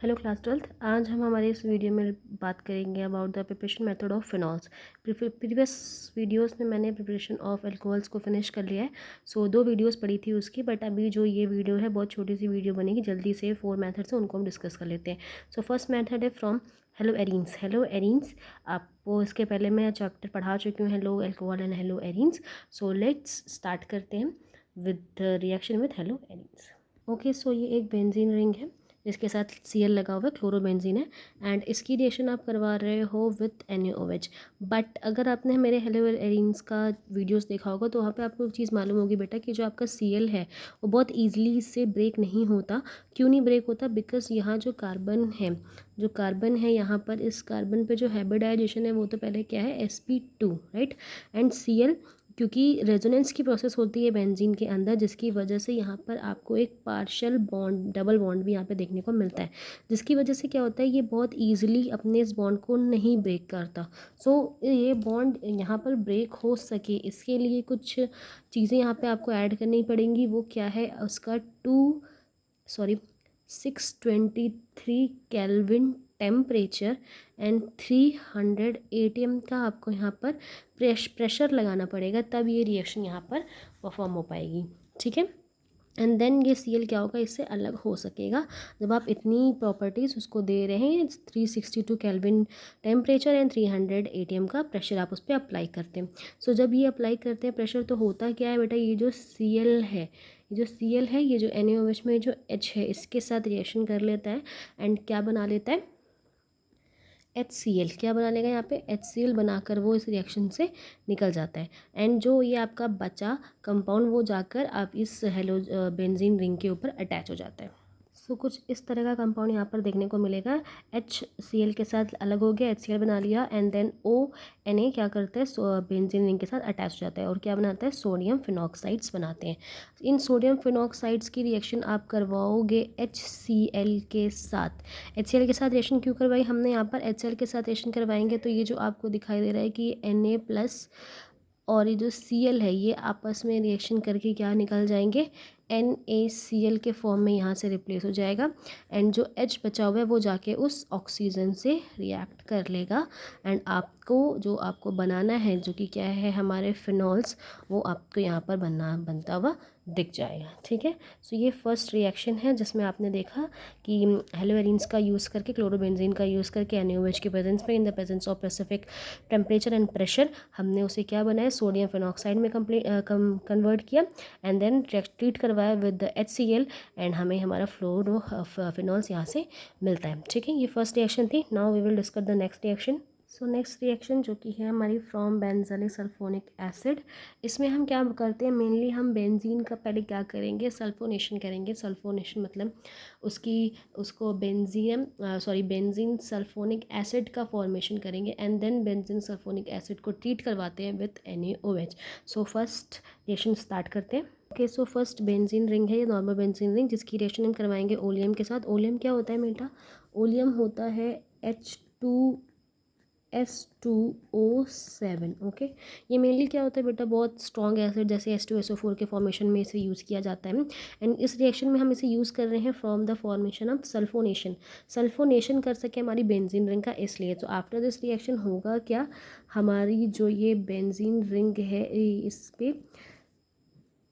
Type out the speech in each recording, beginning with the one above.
Hello class 12th। आज हम हमारे इस वीडियो में बात करेंगे about the preparation method of phenols. Previous videos में मैंने प्रिपरेशन ऑफ अल्कोहल्स को फिनिश कर लिया है। सो 2 वीडियोस पड़ी थी उसकी, बट अभी जो ये वीडियो है बहुत छोटी सी वीडियो बनेगी। जल्दी से 4 मेथड्स हैं, उनको हम डिस्कस कर लेते हैं। सो फर्स्ट मेथड है from haloarenes. Haloarenes आपको इसके पहले मैं चैप्टर पढ़ा चुकी हूँ, halo alcohol and haloarenes. So let's start करते हैं with reaction with haloarenes. Okay, so ये एक बेंजीन रिंग है जिसके साथ Cl लगा हुआ है, क्लोरोबेंजीन है, एंड इसकी रिएक्शन आप करवा रहे हो विथ NaOH। बट अगर आपने मेरे हेलो एरीन्स का वीडियोस देखा होगा तो वहाँ पे आपको एक चीज़ मालूम होगी बेटा कि जो आपका Cl है वो बहुत ईजिली इससे ब्रेक नहीं होता। क्यों नहीं ब्रेक होता? बिकॉज यहाँ जो कार्बन है यहाँ पर, इस कार्बन पे जो हाइब्रिडाइजेशन है वो तो पहले क्या है, sp2, राइट। एंड Cl, क्योंकि रेजोनेंस की प्रोसेस होती है बेंजीन के अंदर, जिसकी वजह से यहाँ पर आपको एक पार्शियल बॉन्ड, डबल बॉन्ड भी यहाँ पे देखने को मिलता है, जिसकी वजह से क्या होता है, ये बहुत इजीली अपने इस बॉन्ड को नहीं ब्रेक करता। सो ये बॉन्ड यहाँ पर ब्रेक हो सके इसके लिए कुछ चीज़ें यहाँ पे आपको ऐड करनी पड़ेंगी। वो क्या है, उसका 623 केल्विन टेम्परेचर एंड 300 ATM का आपको यहाँ पर प्रेशर लगाना पड़ेगा, तब ये रिएक्शन यहाँ पर परफॉर्म हो पाएगी। ठीक है, एंड देन ये Cl क्या होगा, इससे अलग हो सकेगा जब आप इतनी प्रॉपर्टीज़ उसको दे रहे हैं। 362 केल्विन टेम्परेचर एंड 300 ATM का प्रेशर आप उस पर अप्लाई करते हैं। सो जब ये अप्लाई करते हैं प्रेशर, तो होता क्या है बेटा, ये जो Cl है, ये जो NaOH में जो H है इसके साथ रिएक्शन कर लेता है एंड क्या बना लेता है, HCl। क्या बना लेगा यहाँ पे, HCl बनाकर वो इस रिएक्शन से निकल जाता है। एंड जो ये आपका बचा कंपाउंड वो जाकर आप इस हेलो बेंजीन रिंग के ऊपर अटैच हो जाता है। सो कुछ इस तरह का कंपाउंड यहाँ पर देखने को मिलेगा। HCl के साथ अलग हो गया, HCl बना लिया, एंड देन ONA क्या करता है, बेंजीन रिंग के साथ अटैच हो जाता है और क्या बनाता है, सोडियम फिनॉक्साइड्स बनाते हैं। इन सोडियम फिनॉक्साइड्स की रिएक्शन आप करवाओगे HCl के साथ। HCl के साथ रिएक्शन क्यों करवाई हमने यहाँ पर, HCl के साथ रिएक्शन करवाएंगे तो ये जो आपको दिखाई दे रहा है कि Na+ और ये जो Cl है ये आपस में रिएक्शन करके क्या निकल जाएंगे, NaCl के फॉर्म में यहाँ से रिप्लेस हो जाएगा। एंड जो H बचा हुआ है वो जाके उस ऑक्सीजन से रिएक्ट कर लेगा एंड जो आपको बनाना है, जो कि क्या है हमारे फिनॉल्स, वो आपको यहाँ पर बनता हुआ दिख जाएगा। ठीक है, सो ये फर्स्ट रिएक्शन है जिसमें आपने देखा कि हेलो एरीन्स का यूज़ करके, क्लोरोबेंजीन का यूज़ करके NaOH के प्रेजेंस में, in the presence of specific temperature and pressure, हमने उसे क्या बनाया, सोडियम फिनॉक्साइड में कन्वर्ट किया एंड देन ट्रीट करवाया विद द HCl एंड हमें हमारा फ्लोरो फिनॉल्स यहाँ से मिलता है। ठीक है, ये फर्स्ट रिएक्शन थी। Now we will discuss the next reaction. So next reaction जो कि है हमारी फ्रॉम बेंजोइक सल्फोनिक एसिड। इसमें हम क्या करते हैं, मेनली हम बेंजीन का पहले क्या करेंगे, सल्फोनेशन करेंगे। सल्फोनेशन मतलब उसको बेंजीन सल्फोनिक एसिड का फॉर्मेशन करेंगे and then benzene sulphonic acid को ट्रीट करवाते हैं with NaOH। So first reaction start करते हैं। Okay, so first benzene ring है, ये नॉर्मल बेंजीन रिंग, जिसकी रिएक्शन हम करवाएंगे ओलियम के साथ। ओलियम क्या होता है बेटा, ओलियम होता है H2SO7। ओके, ये मेनली क्या होता है बेटा, बहुत स्ट्रॉन्ग एसिड जैसे H2SO4 के फॉर्मेशन में इसे यूज़ किया जाता है। एंड इस रिएक्शन में हम इसे यूज़ कर रहे हैं from the formation of sulphonation कर सके हमारी बेंजीन रिंग का, इसलिए। तो आफ्टर दिस रिएक्शन होगा क्या, हमारी जो ये बेंजीन रिंग है इस पे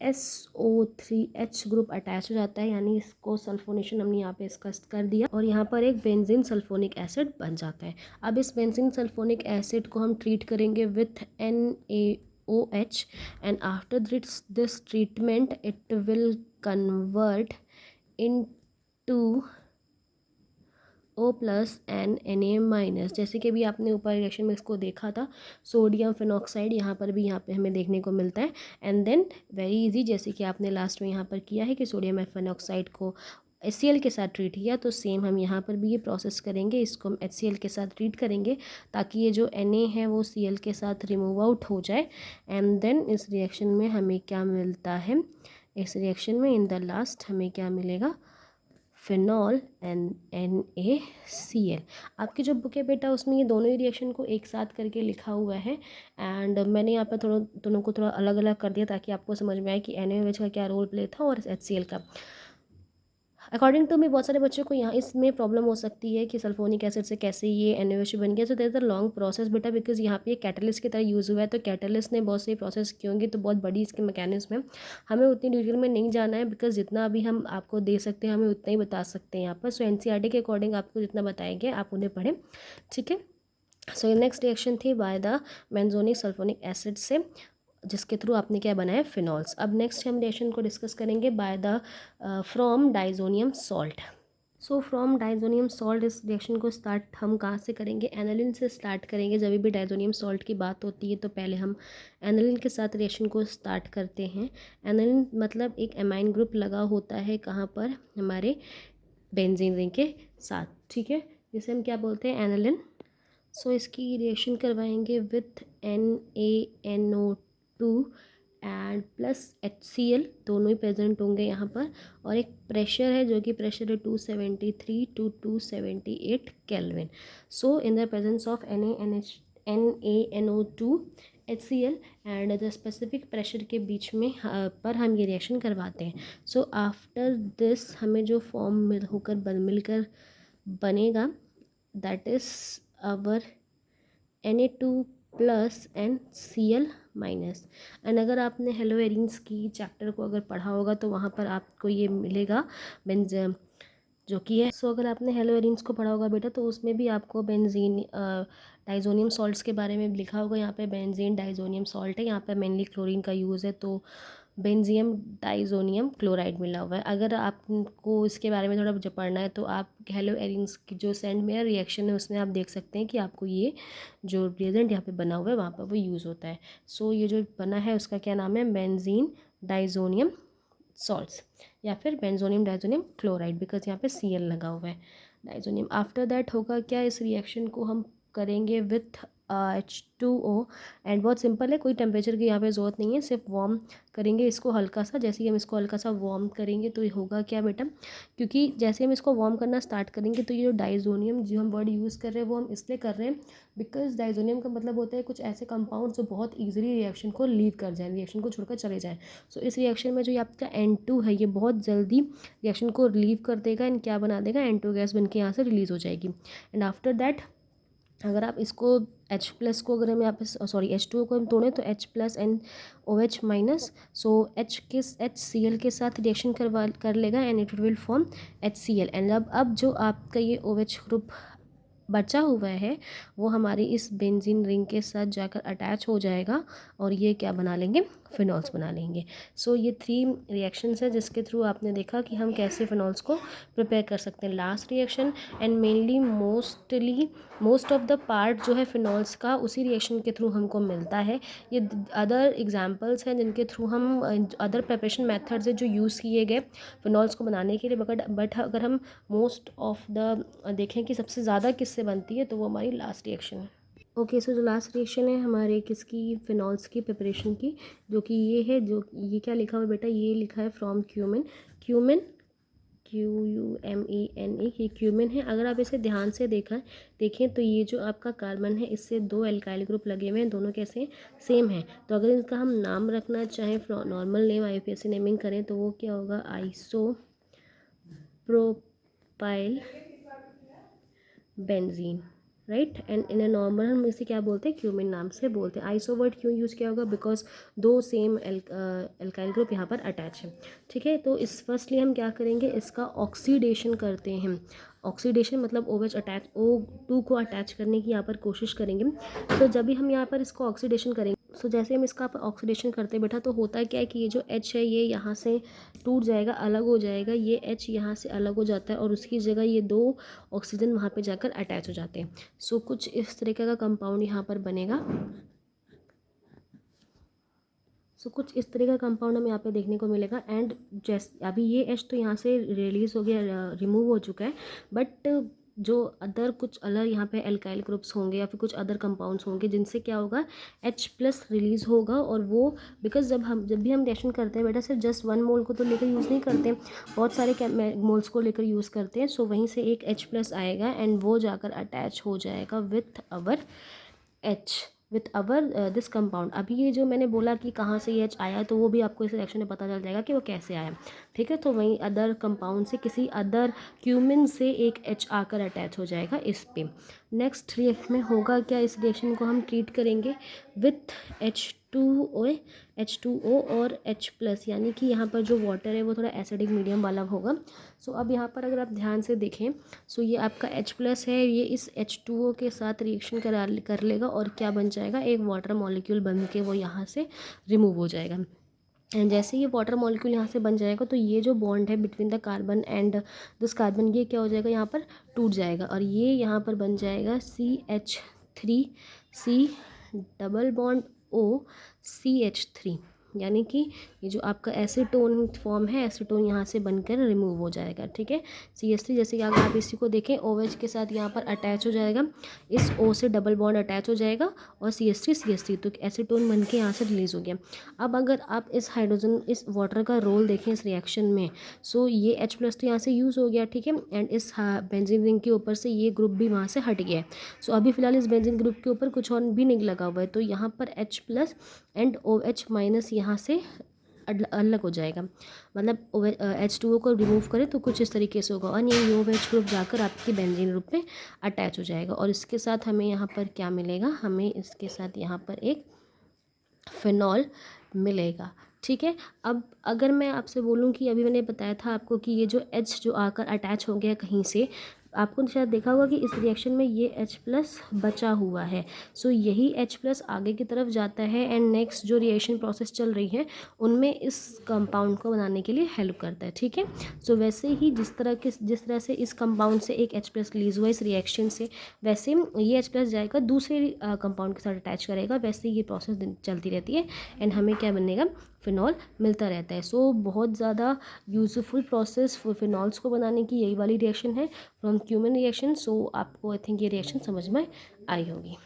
SO3H ग्रुप अटैच हो जाता है, यानी इसको सल्फोनेशन हमने यहाँ पे इसका कर दिया और यहाँ पर एक बेंजीन सल्फोनिक एसिड बन जाता है। अब इस बेंजीन सल्फोनिक एसिड को हम ट्रीट करेंगे with NaOH and after this treatment it will convert into O+ and Na-। जैसे कि अभी आपने ऊपर रिएक्शन में इसको देखा था, सोडियम फिनॉक्साइड यहाँ पर भी यहाँ पे हमें देखने को मिलता है। एंड देन वेरी इजी, जैसे कि आपने लास्ट में यहाँ पर किया है कि सोडियम फिनॉक्साइड को HCl के साथ ट्रीट किया, तो सेम हम यहाँ पर भी ये प्रोसेस करेंगे, इसको हम HCl के साथ ट्रीट करेंगे ताकि ये जो Na है वो Cl के साथ रिमूव आउट हो जाए। एंड देन इस रिएक्शन में हमें क्या मिलता है, इस रिएक्शन में इन द लास्ट हमें क्या मिलेगा, फिनॉल एंड NaCl। आपकी जो बुक है बेटा उसमें ये दोनों ही रिएक्शन को एक साथ करके लिखा हुआ है एंड मैंने यहाँ पर दोनों को थोड़ा अलग अलग कर दिया ताकि आपको समझ में आए कि NaOH का क्या रोल प्ले था और HCl का। अकॉर्डिंग टू मी बहुत सारे बच्चों को यहाँ इसमें प्रॉब्लम हो सकती है कि सल्फोनिक एसिड से कैसे ये NaOH बन गया। So there is a long process बेटा, बिकॉज यहाँ पे कैटलिस्ट की तरह यूज़ हुआ है, तो कैटलिस्ट ने बहुत सी प्रोसेस की होंगी, तो बहुत बड़ी इसकी मैकेनिज्म है। हमें उतनी डिटेल में नहीं जाना है, बिकॉज जितना अभी हम आपको दे सकते हैं हमें उतना ही बता सकते हैं यहाँ पर। सो NCERT के अकॉर्डिंग आपको जितना बताया गया आप उन्हें पढ़ें, ठीक है। सो नेक्स्ट रिएक्शन थी बाय द बेंजोनिक सल्फोनिक एसिड से, जिसके थ्रू आपने क्या बनाया, फिनॉल्स। अब नेक्स्ट हम रिएक्शन को डिस्कस करेंगे by the from diazonium salt. So from diazonium salt इस रिएक्शन को स्टार्ट हम कहाँ से करेंगे, एनालिन से स्टार्ट करेंगे। जब भी डाइजोनियम सॉल्ट की बात होती है तो पहले हम एनालिन के साथ रिएक्शन को स्टार्ट करते हैं। एनालिन मतलब एक एमाइन ग्रुप लगा होता है कहाँ पर, हमारे बेंजीन रिंग के साथ, ठीक है, जिसे हम क्या बोलते हैं, एनालिन। सो इसकी रिएक्शन करवाएंगे with NaNO2 and plus HCl, दोनों ही प्रेजेंट होंगे यहाँ पर। और एक प्रेशर है जो कि प्रेशर है 273 to 278 kelvin. So in the presence of NaNO2 HCl and the specific pressure के बीच में पर हम ये रिएक्शन करवाते हैं। सो आफ्टर दिस हमें जो फॉर्म मिलकर बनेगा, that is our Na2 plus and Cl minus. And अगर आपने हेलोएरिन्स की चैप्टर को अगर पढ़ा होगा तो वहाँ पर आपको ये मिलेगा बेंज जो कि है। सो अगर आपने हेलोएरिन्स को पढ़ा होगा बेटा तो उसमें भी आपको बेंजीन डाइजोनियम सॉल्ट्स के बारे में लिखा होगा। यहाँ पे बेंजीन डाइजोनियम सॉल्ट है, यहाँ पे मेनली क्लोरीन का यूज़ है, तो बेंजियम डाइजोनियम क्लोराइड मिला हुआ है। अगर आपको इसके बारे में थोड़ा जो पढ़ना है तो आप हेलोएरिन्स की जो सेंड मेयर रिएक्शन है उसमें आप देख सकते हैं कि आपको ये जो रिएजेंट यहाँ पे बना हुआ है वहाँ पर वो यूज़ होता है। सो ये जो बना है उसका क्या नाम है, बेंजीन डाइजोनियम सॉल्ट्स या फिर बेंजोनियम डाइजोनियम क्लोराइड, बिकॉज यहाँ पे Cl लगा हुआ है, डाइजोनियम। आफ्टर दैट होगा क्या, इस रिएक्शन को हम करेंगे विथ H2O एंड बहुत सिंपल है, कोई टेम्परेचर की यहाँ पे ज़रूरत नहीं है, सिर्फ वार्म करेंगे इसको हल्का सा। जैसे ही हम इसको हल्का सा वार्म करेंगे तो ये होगा क्या बेटा, क्योंकि जैसे हम इसको वार्म करना स्टार्ट करेंगे तो ये जो डाइजोनियम जो हम वर्ड यूज़ कर रहे हैं वो हम इसलिए कर रहे हैं बिकॉज डाइजोनियम का मतलब होता है कुछ ऐसे कंपाउंड जो बहुत ईजिली रिएक्शन को लीव कर जाए, रिएक्शन को छोड़कर चले जाएँ। सो इस रिएक्शन में जो ये आपका N2 है ये बहुत जल्दी रिएक्शन को लीव कर देगा एंड क्या बना देगा, N2 गैस बन के यहाँ से रिलीज़ हो जाएगी। एंड आफ्टर दैट अगर आप इसको H प्लस को अगर हम यहाँ पे सॉरी H2O को हम तोड़ें तो H plus and OH minus, so HCl के साथ रिएक्शन कर लेगा and it will form HCl। And अब जो आपका ये OH ग्रुप बचा हुआ है वो हमारी इस बेंजीन रिंग के साथ जाकर अटैच हो जाएगा और ये क्या बना लेंगे, फिनॉल्स बना लेंगे। सो ये 3 रिएक्शंस है जिसके थ्रू आपने देखा कि हम कैसे फिनॉल्स को प्रिपेयर कर सकते हैं। Last reaction and mainly most of the part जो है फिनॉल्स का उसी रिएक्शन के थ्रू हमको मिलता है। ये अदर एग्जांपल्स हैं जिनके थ्रू हम अदर प्रिपरेशन मेथड्स है जो यूज़ किए गए फिनॉल्स को बनाने के लिए, बट अगर हम मोस्ट ऑफ द देखें कि सबसे ज़्यादा किससे बनती है तो वो हमारी लास्ट रिएक्शन है। ओके, सो जो लास्ट रिएक्शन है हमारे किसकी, फिनॉल्स की प्रिपरेशन की, जो कि ये है, जो ये क्या लिखा हुआ है बेटा, ये लिखा है फ्रॉम क्यूमिन। QUMENE, ये क्यूमिन है। अगर आप इसे ध्यान से देखें तो ये जो आपका कार्बन है इससे 2 एल्काइल ग्रुप लगे हुए हैं, दोनों कैसे सेम हैं। तो अगर इनका हम नाम रखना चाहें, नॉर्मल नेम IUPAC नेमिंग करें तो वो क्या होगा, isopropyl benzene, right. And in a normal हम इसे क्या बोलते हैं, क्यूमिन नाम से बोलते हैं। आइसो वर्ड क्यों यूज़ किया होगा, बिकॉज 2 सेम एल्काइल ग्रुप यहाँ पर अटैच है, ठीक है। तो इस फर्स्टली हम क्या करेंगे, इसका ऑक्सीडेशन करते हैं। ऑक्सीडेशन मतलब OH अटैच O2 को अटैच करने की यहाँ पर कोशिश करेंगे। तो जब भी हम यहाँ पर इसको ऑक्सीडेशन करेंगे, सो जैसे हम इसका ऑक्सीडेशन करते हैं बेटा तो होता है क्या है कि ये जो H है ये यहाँ से टूट जाएगा, अलग हो जाएगा, ये H यहाँ से अलग हो जाता है और उसकी जगह ये 2 ऑक्सीजन वहाँ पे जाकर अटैच हो जाते हैं। सो कुछ इस तरीके का कंपाउंड यहाँ पर बनेगा। सो कुछ इस तरह का कंपाउंड हमें यहाँ पे देखने को मिलेगा। एंड जैसे अभी ये H तो यहाँ से रिलीज़ हो गया, रिमूव हो चुका है, बट जो अदर कुछ अलग यहाँ पे एल्काइल ग्रुप्स होंगे या फिर कुछ अदर कंपाउंड्स होंगे जिनसे क्या होगा, H प्लस रिलीज़ होगा। और वो बिकॉज जब भी हम रिएक्शन करते हैं बेटा सिर्फ जस्ट 1 मोल को तो लेकर यूज़ नहीं करते हैं, बहुत सारे मोल्स को लेकर यूज़ करते हैं। सो वहीं से एक H प्लस आएगा एंड वो जाकर अटैच हो जाएगा with our H with our this compound. अभी ये जो मैंने बोला कि कहाँ से ये H आया, तो वो भी आपको इस रिएक्शन में पता चल जाएगा कि वो कैसे आया, ठीक है। तो वहीं अदर कंपाउंड से किसी अदर क्यूमिन से एक H आकर अटैच हो जाएगा इस पे। नेक्स्ट रिएक्शन में होगा क्या, इस रिएक्शन को हम ट्रीट करेंगे विथ H2O और H+, यानी कि यहाँ पर जो वाटर है वो थोड़ा एसिडिक मीडियम वाला होगा। सो अब यहाँ पर अगर आप ध्यान से देखें, सो ये आपका H+ है, ये इस H2O के साथ रिएक्शन कर लेगा और क्या बन जाएगा, एक वाटर मॉलिक्यूल बन के वो यहाँ से रिमूव हो जाएगा। एंड जैसे ये वाटर मॉलिक्यूल यहाँ से बन जाएगा, तो ये जो बॉन्ड है between the carbon and this carbon, ये क्या हो जाएगा, यहाँ पर टूट जाएगा और ये यहाँ पर बन जाएगा CH3C डबल बॉन्ड OCH3, यानी कि ये जो आपका एसीटोन फॉर्म है, एसीटोन यहाँ से बनकर रिमूव हो जाएगा, ठीक है। CH3 जैसे कि अगर आप इसी को देखें OH के साथ यहाँ पर अटैच हो जाएगा, इस O से डबल बॉन्ड अटैच हो जाएगा और CH3 तो एसीटोन बन के यहाँ से रिलीज़ हो गया। अब अगर आप इस हाइड्रोजन, इस वाटर का रोल देखें इस रिएक्शन में, सो ये H+ तो यहाँ से यूज़ हो गया, ठीक है। एंड इस बेंजीन रिंग के ऊपर से ये ग्रुप भी वहाँ से हट गया है। सो अभी फिलहाल इस बेंजीन ग्रुप के ऊपर कुछ और भी नहीं लगा हुआ है, तो यहाँ पर H+ एंड OH- यहाँ से अलग हो जाएगा। मतलब H2O को रिमूव करें तो कुछ इस तरीके से होगा और ये OH ग्रुप जाकर आपके बेंजीन ग्रुप में अटैच हो जाएगा। और इसके साथ हमें यहाँ पर क्या मिलेगा, हमें इसके साथ यहाँ पर एक फिनॉल मिलेगा, ठीक है। अब अगर मैं आपसे बोलूँ कि अभी मैंने बताया था आपको कि ये जो H जो आकर अटैच हो गया कहीं से, आपको शायद देखा होगा कि इस रिएक्शन में ये H+ बचा हुआ है। सो यही H+ आगे की तरफ जाता है एंड नेक्स्ट जो रिएक्शन प्रोसेस चल रही है उनमें इस कंपाउंड को बनाने के लिए हेल्प करता है, ठीक है। सो वैसे ही जिस तरह से इस कंपाउंड से एक H+ रिलीज हुआ इस रिएक्शन से, वैसे ये H+ जाएगा दूसरे कंपाउंड के साथ अटैच करेगा, वैसे ये प्रोसेस चलती रहती है एंड हमें क्या बनेगा, फिनॉल मिलता रहता है। सो बहुत ज़्यादा यूज़फुल प्रोसेस फिनॉल्स को बनाने की यही वाली रिएक्शन है फ्रॉम क्यूमेन रिएक्शन। सो आपको आई थिंक ये रिएक्शन समझ में आई होगी।